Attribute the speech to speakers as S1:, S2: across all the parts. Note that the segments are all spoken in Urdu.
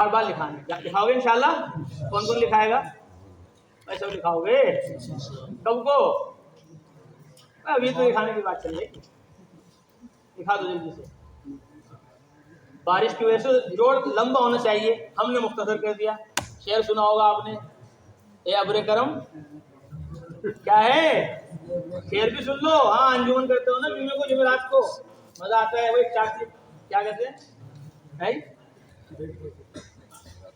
S1: بار بار لکھانا لکھاؤ گے انشاءاللہ؟ کون کون لکھائے گا؟ ایسا لکھاؤ گے کب کو؟ ابھی تو لکھانے کی بات چل رہی، لکھا دو جلدی سے. بارش کی وجہ سے جوڑ لمبا ہونا چاہیے، ہم نے مختصر کر دیا. شعر سنا ہوگا آپ نے، اے ابر کرم کیا ہے؟ شعر بھی سن لو. ہاں انجمن کرتے ہو نا جمعے کو جمعرات کو، مزہ آتا ہے. وہی چاشنی کیا کہتے ہیں؟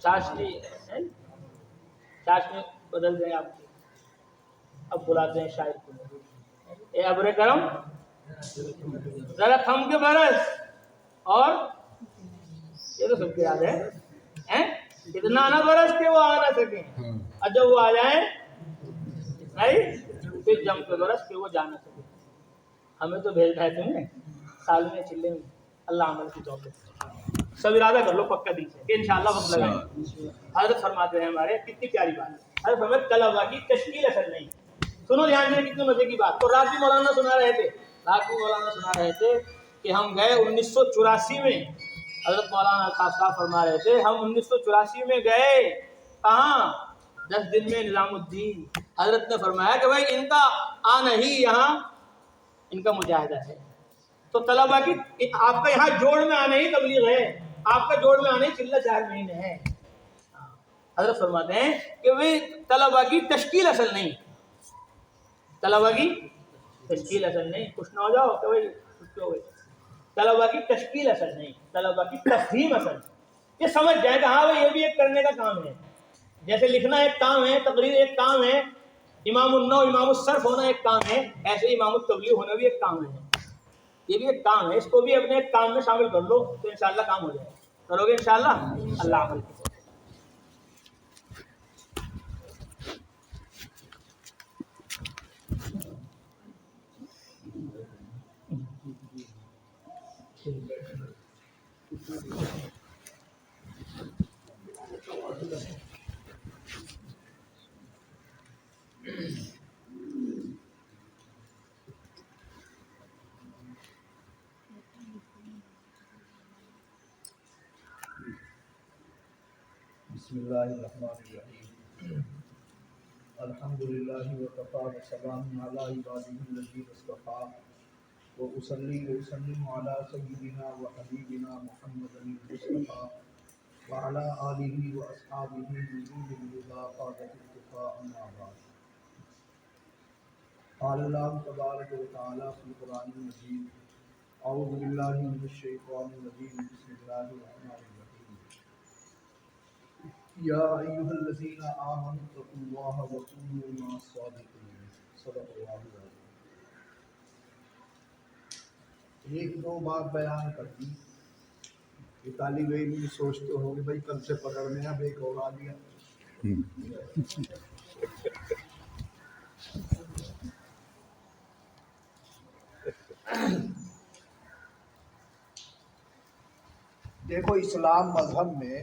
S1: چاشنی چاشنی بدل گئے آپ کی، اب بلاتے ہیں شاعر کو. اے ابر کرم ذرا تھم کے برس، اور یہ تو سب کو یاد ہے، اتنا نہ برس کہ وہ آ نہ سکیں، اور جب وہ آ جائیں پھر جم کے برس کہ وہ جا نہ سکیں. ہمیں تو بھیج رہے تھے سال میں چلے میں. اللہ عمل کی توفیق. سب ارادہ کر لو پکا دل سے کہ انشاءاللہ وقت لگائیں. حضرت فرماتے ہیں ہمارے، کتنی پیاری بات ہے. حضرت فرماتے طلبا کی تشکیل اصل نہیں. سنو دھیان سے کتنے مزے کی بات. تو رات بھی مولانا سنا رہے تھے کہ ہم گئے 1984 میں. حضرت مولانا صاحب فرما رہے تھے ہم 1984 میں گئے کہاں؟ 10 دن میں نظام الدین. حضرت نے فرمایا کہ بھائی ان کا آنا ہی یہاں ان کا مجاہدہ ہے. تو طلبا کی آپ کا یہاں جوڑ میں آنا ہی تبلیغ ہے، آپ کا جوڑ میں آنا ہی چلہ 4 مہینے ہے. حضرت فرماتے ہیں کہ بھائی طلبا کی تشکیل اصل نہیں، طلبا کی تشکیل اصل نہیں. خوش نہ ہو جاؤ کہ بھائی خوش ہو گئے. طلبا کی تشکیل اصل نہیں، طلبا کی تفہیم اصل. یہ سمجھ جائے کہ ہاں بھائی یہ بھی ایک کرنے کا کام ہے. جیسے لکھنا ایک کام ہے، تقریر ایک کام ہے، امام النو امام الصرف ہونا ایک کام ہے، ایسے ہی امام التبلیغ ہونا بھی ایک کام ہے. یہ بھی ایک کام ہے، اس کو بھی اپنے ایک کام میں شامل کر لو تو انشاءاللہ کام ہو جائے. کرو گے انشاءاللہ؟ اللہ عمل کی.
S2: بسم اللہ الرحمن الرحیم. الحمدللہ وکفی وسلام علی عبادہ الذین اصطفی واصلی واسلم علی سیدنا وحبیبنا محمد المصطفی وعلی آلہ واصحابہ نجوم الہدی قادۃ الاتقاء. اما بعد. قال اللہ تبارک وتعالی فی القرآن المجید اعوذ باللہ من الشیطان الرجیم بسم اللہ الرحمن الرحیم. یا ایھا الذین آمنوا اتقوا اللہ وکونوا مع الصادقین. صدق اللہ العظیم. ایک دو بات بیان کر دی. یہ طالب علم بھی سوچتے ہوں گے بھائی کل سے پکڑنے اب ایک اور آ گیا. دیکھو اسلام مذہب میں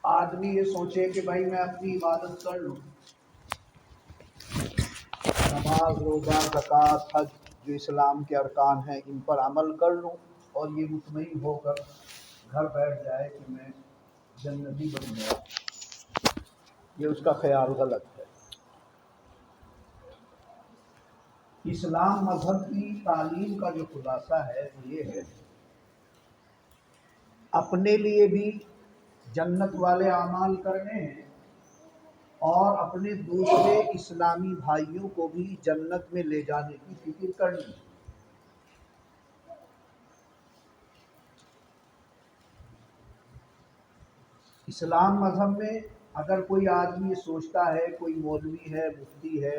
S2: آدمی یہ سوچے کہ بھائی میں اپنی عبادت کر لوں، نماز روزہ زکوٰۃ حج جو اسلام کے ارکان ہیں ان پر عمل کر لوں اور یہ مطمئن ہو کر گھر بیٹھ جائے کہ میں جنتی بن گیا. یہ اس کا خیال غلط ہے. اسلام مذہب کی تعلیم کا جو خلاصہ ہے وہ یہ ہے اپنے لیے بھی جنت والے اعمال کرنے ہیں اور اپنے دوسرے اسلامی بھائیوں کو بھی جنت میں لے جانے کی فکر کرنی ہے. اسلام مذہب میں اگر کوئی آدمی یہ سوچتا ہے، کوئی مولوی ہے مفتی ہے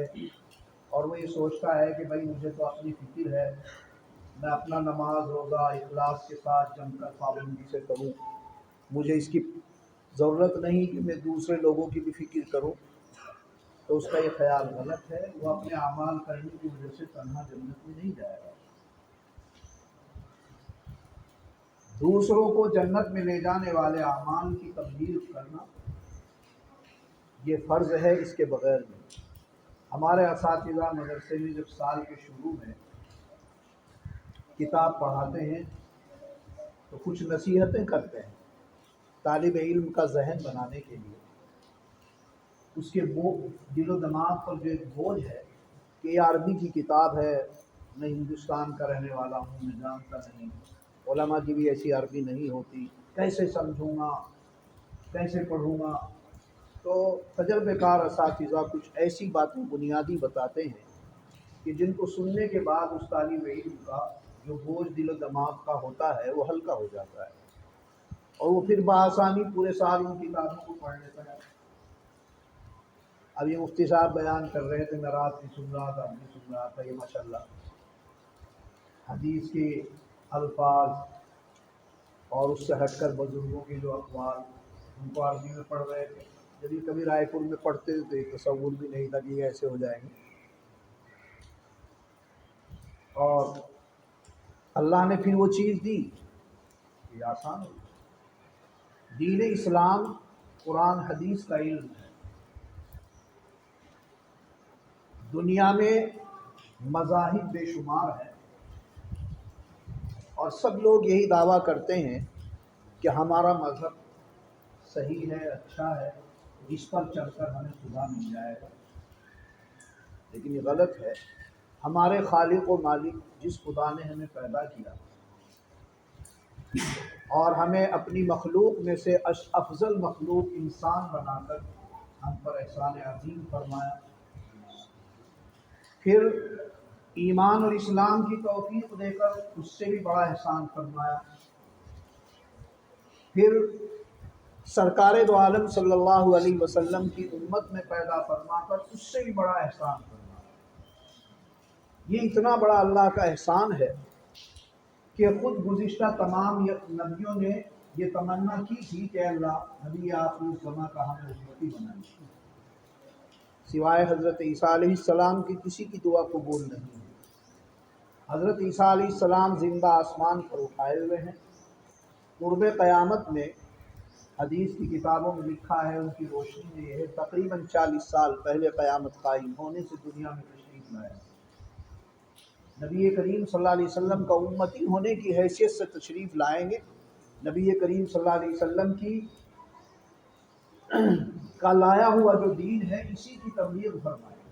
S2: اور وہ یہ سوچتا ہے کہ بھائی مجھے تو اپنی فکر ہے، میں اپنا نماز روزہ اخلاص کے ساتھ جم کر پابندی سے کروں، مجھے اس کی ضرورت نہیں کہ میں دوسرے لوگوں کی بھی فکر کروں، تو اس کا یہ خیال غلط ہے. وہ اپنے اعمال کرنے کی وجہ سے تنہا جنت میں نہیں جائے گا. دوسروں کو جنت میں لے جانے والے اعمال کی تبلیغ کرنا یہ فرض ہے. اس کے بغیر نہیں. ہمارے اساتذہ مدرسے میں جب سال کے شروع میں کتاب پڑھاتے ہیں تو کچھ نصیحتیں کرتے ہیں طالب علم کا ذہن بنانے کے لیے، اس کے دل و دماغ پر جو ایک بوجھ ہے کہ یہ عربی کی کتاب ہے، میں ہندوستان کا رہنے والا ہوں، میں جانتا نہیں، علماء کی بھی ایسی عربی نہیں ہوتی، کیسے سمجھوں گا، کیسے پڑھوں گا؟ تو تجربہ کار اساتذہ کچھ ایسی باتیں بنیادی بتاتے ہیں کہ جن کو سننے کے بعد اس طالب علم کا جو بوجھ دل و دماغ کا ہوتا ہے وہ ہلکا ہو جاتا ہے، اور وہ پھر بآسانی پورے سال ان کتابوں کو پڑھ لیتا ہے۔ اب یہ مفتی صاحب بیان کر رہے تھے، میں رات بھی سن رہا تھا، اب بھی سن رہا تھا، یہ ماشاءاللہ حدیث کے الفاظ اور اس سے ہٹ کر بزرگوں کے جو اقوال ان کو عربی میں پڑھ رہے تھے۔ جب یہ کبھی رائے پور میں پڑھتے تھے تو یہ تصور بھی نہیں تھا کہ یہ ایسے ہو جائیں گے، اور اللہ نے پھر وہ چیز دی، یہ آسان ہو گیا۔ دین اسلام قرآن حدیث کا علم ہے۔ دنیا میں مذاہب بے شمار ہیں اور سب لوگ یہی دعویٰ کرتے ہیں کہ ہمارا مذہب صحیح ہے، اچھا ہے، اس پر چل کر ہمیں خدا مل جائے گا، لیکن یہ غلط ہے۔ ہمارے خالق و مالک جس خدا نے ہمیں پیدا کیا اور ہمیں اپنی مخلوق میں سے افضل مخلوق انسان بنا کر ہم پر احسان عظیم فرمایا، پھر ایمان اور اسلام کی توفیق دے کر اس سے بھی بڑا احسان فرمایا، پھر سرکار دو عالم صلی اللہ علیہ وسلم کی امت میں پیدا فرما کر اس سے بھی بڑا احسان فرمایا۔ یہ اتنا بڑا اللہ کا احسان ہے کہ خود گزشتہ تمام نبیوں نے یہ تمنا کی تھی کہ اللہ نبی آخر الزماں کا ہمیں امتی بنائے، سوائے حضرت عیسیٰ علیہ السلام کی کسی کی دعا قبول نہیں ہے۔ حضرت عیسیٰ علیہ السلام زندہ آسمان پر اٹھائے ہوئے ہیں، قرب قیامت میں حدیث کی کتابوں میں لکھا ہے، ان کی روشنی میں یہ ہے تقریباً 40 سال پہلے قیامت قائم ہونے سے دنیا میں تشریف لائے۔ نبی کریم صلی اللہ علیہ وسلم کا امتی ہونے کی حیثیت سے تشریف لائیں گے، نبی کریم صلی اللہ علیہ وسلم کی کا لایا ہوا جو دین ہے اسی کی تبلیغ فرمائیں۔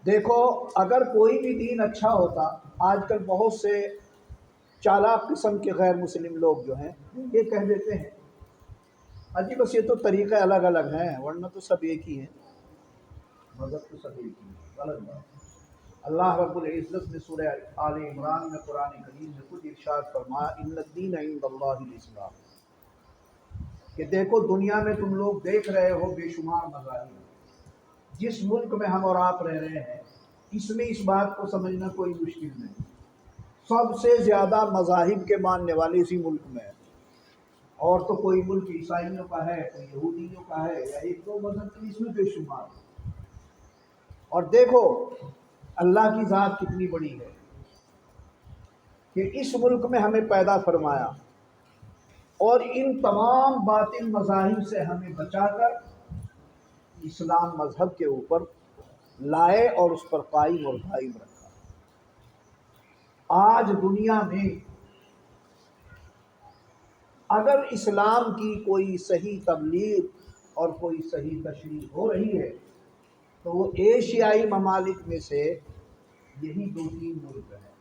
S2: دیکھو اگر کوئی بھی دین اچھا ہوتا، آج کل بہت سے چالاک قسم کے غیر مسلم لوگ جو ہیں یہ کہہ دیتے ہیں اجی بس یہ تو طریقے الگ الگ ہیں ورنہ تو سب ایک ہی ہیں، مذہب تو سب ایک ہی ہے، غلط بات۔ اللہ رب العزت نے سورہ آل عمران میں قرآن کریم میں خود ارشاد فرمایا ان الدین عند اللہ الاسلام، کہ دیکھو دنیا میں تم لوگ دیکھ رہے ہو بے شمار مذاہب، جس ملک میں ہم اور آپ رہ رہے ہیں اس میں اس بات کو سمجھنا کوئی مشکل نہیں، سب سے زیادہ مذاہب کے ماننے والے اسی ملک میں ہیں، اور تو کوئی ملک عیسائیوں کا ہے، کوئی یہودیوں کا ہے، یا ایک دو مذہب کی اس میں بے شمار۔ اور دیکھو اللہ کی ذات کتنی بڑی ہے کہ اس ملک میں ہمیں پیدا فرمایا اور ان تمام باطل مذاہب سے ہمیں بچا کر اسلام مذہب کے اوپر لائے اور اس پر قائم اور دائم رکھا۔ آج دنیا میں اگر اسلام کی کوئی صحیح تبلیغ اور کوئی صحیح تشریح ہو رہی ہے تو وہ ایشیائی ممالک میں سے یہی 2-3 ملک ہیں۔